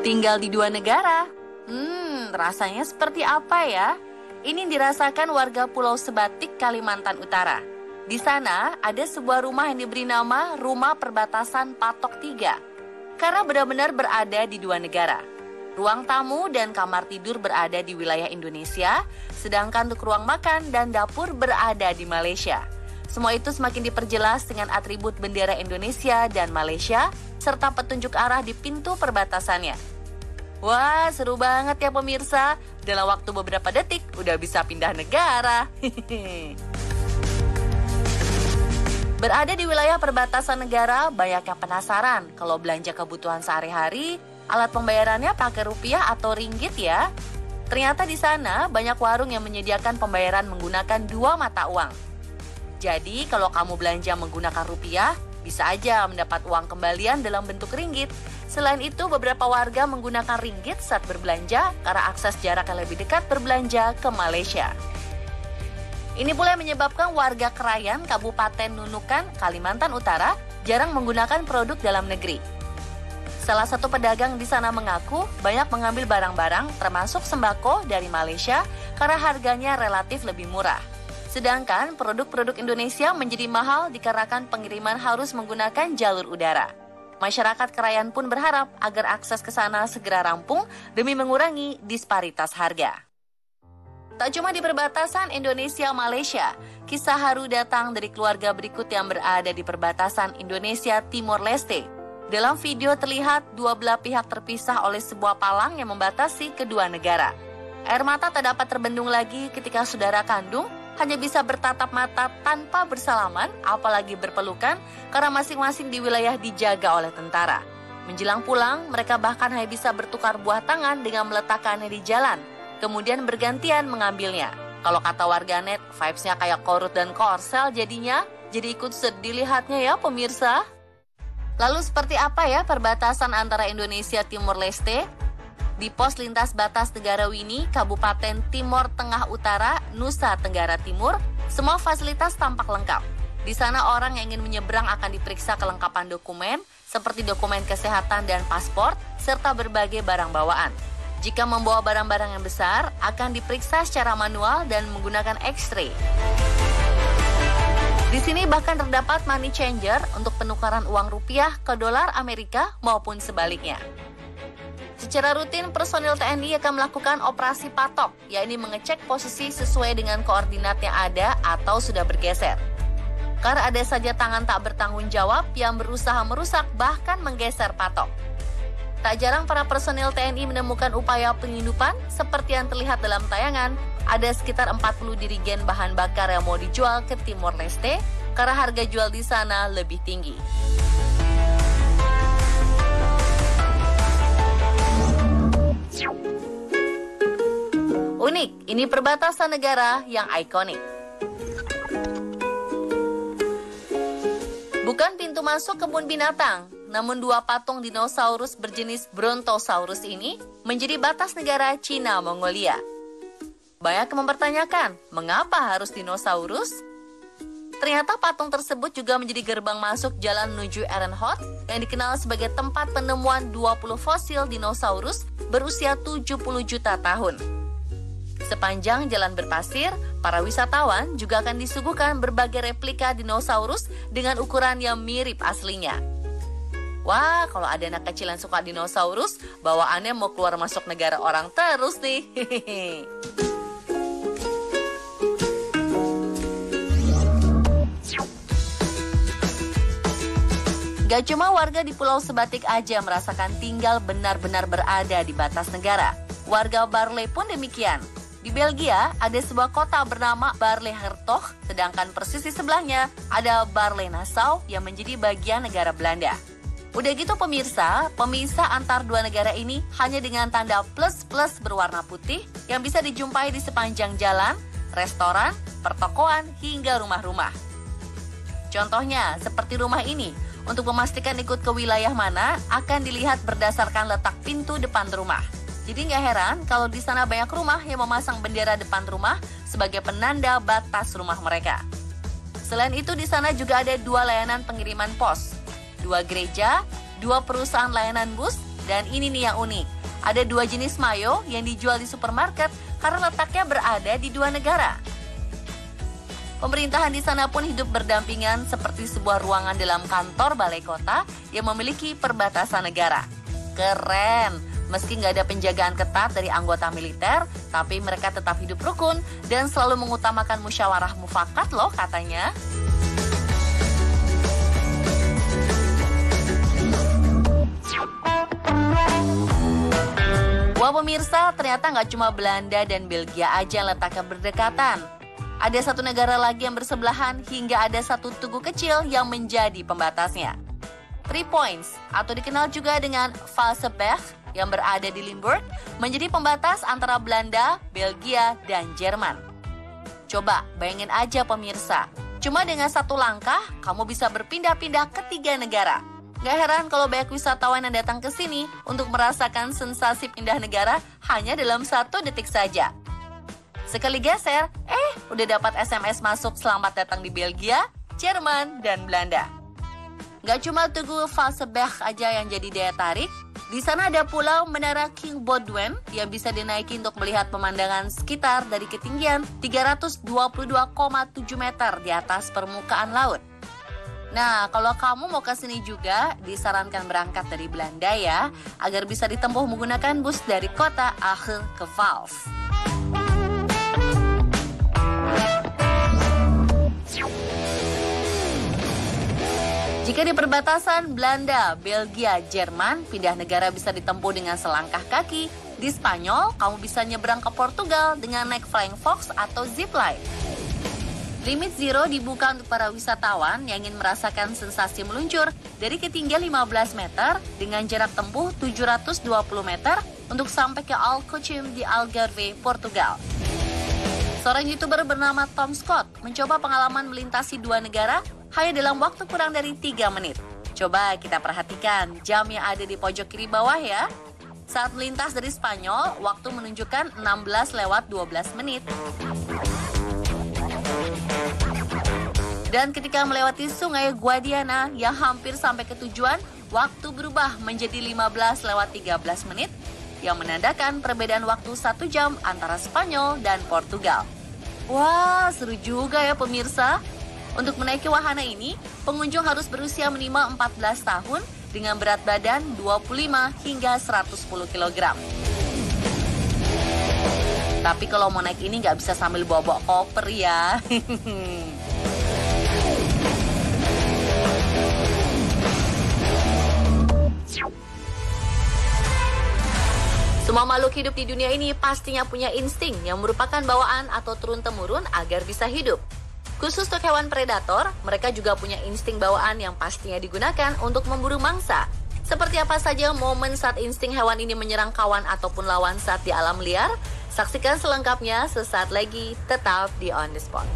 Tinggal di dua negara. Rasanya seperti apa ya? Ini dirasakan warga Pulau Sebatik, Kalimantan Utara. Di sana ada sebuah rumah yang diberi nama Rumah Perbatasan Patok 3. Karena benar-benar berada di dua negara. Ruang tamu dan kamar tidur berada di wilayah Indonesia, sedangkan untuk ruang makan dan dapur berada di Malaysia. Semua itu semakin diperjelas dengan atribut bendera Indonesia dan Malaysia, serta petunjuk arah di pintu perbatasannya. Wah, seru banget ya pemirsa. Dalam waktu beberapa detik, udah bisa pindah negara. Berada di wilayah perbatasan negara, banyak yang penasaran kalau belanja kebutuhan sehari-hari, alat pembayarannya pakai rupiah atau ringgit ya. Ternyata di sana banyak warung yang menyediakan pembayaran menggunakan dua mata uang. Jadi kalau kamu belanja menggunakan rupiah, bisa aja mendapat uang kembalian dalam bentuk ringgit. Selain itu, beberapa warga menggunakan ringgit saat berbelanja karena akses jarak yang lebih dekat berbelanja ke Malaysia. Ini pula yang menyebabkan warga Krayan, Kabupaten Nunukan, Kalimantan Utara jarang menggunakan produk dalam negeri. Salah satu pedagang di sana mengaku banyak mengambil barang-barang termasuk sembako dari Malaysia karena harganya relatif lebih murah. Sedangkan produk-produk Indonesia menjadi mahal dikarenakan pengiriman harus menggunakan jalur udara. Masyarakat Krayan pun berharap agar akses ke sana segera rampung demi mengurangi disparitas harga. Tak cuma di perbatasan Indonesia-Malaysia, kisah haru datang dari keluarga berikut yang berada di perbatasan Indonesia Timor Leste. Dalam video terlihat dua belah pihak terpisah oleh sebuah palang yang membatasi kedua negara. Air mata tak dapat terbendung lagi ketika saudara kandung hanya bisa bertatap mata tanpa bersalaman, apalagi berpelukan, karena masing-masing di wilayah dijaga oleh tentara. Menjelang pulang, mereka bahkan hanya bisa bertukar buah tangan dengan meletakkannya di jalan, kemudian bergantian mengambilnya. Kalau kata warganet, vibes-nya kayak Korut dan Korsel jadinya, jadi ikut sedih lihatnya ya pemirsa. Lalu seperti apa ya perbatasan antara Indonesia Timor Leste? Di pos lintas batas negara Wini, Kabupaten Timor Tengah Utara, Nusa Tenggara Timur, semua fasilitas tampak lengkap. Di sana orang yang ingin menyeberang akan diperiksa kelengkapan dokumen, seperti dokumen kesehatan dan paspor, serta berbagai barang bawaan. Jika membawa barang-barang yang besar, akan diperiksa secara manual dan menggunakan X-ray. Di sini bahkan terdapat money changer untuk penukaran uang rupiah ke dolar Amerika maupun sebaliknya. Secara rutin, personil TNI akan melakukan operasi patok, yakni mengecek posisi sesuai dengan koordinat yang ada atau sudah bergeser. Karena ada saja tangan tak bertanggung jawab yang berusaha merusak bahkan menggeser patok. Tak jarang para personil TNI menemukan upaya pengindupan seperti yang terlihat dalam tayangan. Ada sekitar 40 dirigen bahan bakar yang mau dijual ke Timor Leste karena harga jual di sana lebih tinggi. Unik, ini perbatasan negara yang ikonik. Bukan pintu masuk kebun binatang, namun dua patung dinosaurus berjenis Brontosaurus ini menjadi batas negara Cina Mongolia. Banyak yang mempertanyakan, mengapa harus dinosaurus? Ternyata patung tersebut juga menjadi gerbang masuk jalan menuju Ehrenhot yang dikenal sebagai tempat penemuan 20 fosil dinosaurus berusia 70 juta tahun. Sepanjang jalan berpasir, para wisatawan juga akan disuguhkan berbagai replika dinosaurus dengan ukuran yang mirip aslinya. Wah, kalau ada anak kecil yang suka dinosaurus, bawaannya mau keluar masuk negara orang terus nih. Gak cuma warga di Pulau Sebatik aja merasakan tinggal benar-benar berada di batas negara. Warga Barle pun demikian. Di Belgia ada sebuah kota bernama Barle-Hertog, sedangkan persis di sebelahnya ada Barle-Nassau yang menjadi bagian negara Belanda. Udah gitu pemirsa, pemisah antar dua negara ini hanya dengan tanda plus-plus berwarna putih yang bisa dijumpai di sepanjang jalan, restoran, pertokoan, hingga rumah-rumah. Contohnya, seperti rumah ini, untuk memastikan ikut ke wilayah mana akan dilihat berdasarkan letak pintu depan rumah. Jadi nggak heran kalau di sana banyak rumah yang memasang bendera depan rumah sebagai penanda batas rumah mereka. Selain itu di sana juga ada 2 layanan pengiriman pos, 2 gereja, 2 perusahaan layanan bus, dan ini nih yang unik. Ada 2 jenis mayo yang dijual di supermarket karena letaknya berada di 2 negara. Pemerintahan di sana pun hidup berdampingan seperti sebuah ruangan dalam kantor balai kota yang memiliki perbatasan negara. Keren! Meski nggak ada penjagaan ketat dari anggota militer, tapi mereka tetap hidup rukun dan selalu mengutamakan musyawarah mufakat loh katanya. Wah pemirsa, ternyata nggak cuma Belanda dan Belgia aja yang letaknya berdekatan. Ada 1 negara lagi yang bersebelahan hingga ada 1 tugu kecil yang menjadi pembatasnya. 3 Points, atau dikenal juga dengan Valseberg yang berada di Limburg, menjadi pembatas antara Belanda, Belgia, dan Jerman. Coba bayangin aja pemirsa, cuma dengan 1 langkah, kamu bisa berpindah-pindah ke 3 negara. Gak heran kalau banyak wisatawan yang datang ke sini untuk merasakan sensasi pindah negara hanya dalam 1 detik saja. Sekali geser, udah dapat SMS masuk selamat datang di Belgia, Jerman, dan Belanda. Gak cuma Tugu Valseberg aja yang jadi daya tarik, di sana ada pulau Menara King Baudouin yang bisa dinaiki untuk melihat pemandangan sekitar dari ketinggian 322,7 meter di atas permukaan laut. Nah, kalau kamu mau ke sini juga, disarankan berangkat dari Belanda ya, agar bisa ditempuh menggunakan bus dari kota Aachen ke Vals. Jika di perbatasan Belanda, Belgia, Jerman, pindah negara bisa ditempuh dengan selangkah kaki. Di Spanyol, kamu bisa nyebrang ke Portugal dengan naik Flying Fox atau Zipline. Limit Zero dibuka untuk para wisatawan yang ingin merasakan sensasi meluncur dari ketinggian 15 meter dengan jarak tempuh 720 meter untuk sampai ke Alcochim di Algarve, Portugal. Seorang YouTuber bernama Tom Scott mencoba pengalaman melintasi 2 negara hanya dalam waktu kurang dari 3 menit. Coba kita perhatikan jam yang ada di pojok kiri bawah ya. Saat melintas dari Spanyol, waktu menunjukkan 16:12 menit. Dan ketika melewati sungai Guadiana yang hampir sampai ke tujuan, waktu berubah menjadi 15:13 menit yang menandakan perbedaan waktu 1 jam antara Spanyol dan Portugal. Wah, seru juga ya pemirsa. Untuk menaiki wahana ini, pengunjung harus berusia minimal 14 tahun dengan berat badan 25 hingga 110 kg. Tapi kalau mau naik ini nggak bisa sambil bawa-bawa koper ya. Semua makhluk hidup di dunia ini pastinya punya insting yang merupakan bawaan atau turun-temurun agar bisa hidup. Khusus untuk hewan predator, mereka juga punya insting bawaan yang pastinya digunakan untuk memburu mangsa. Seperti apa saja momen saat insting hewan ini menyerang kawan ataupun lawan saat di alam liar? Saksikan selengkapnya sesaat lagi, tetap di On The Spot.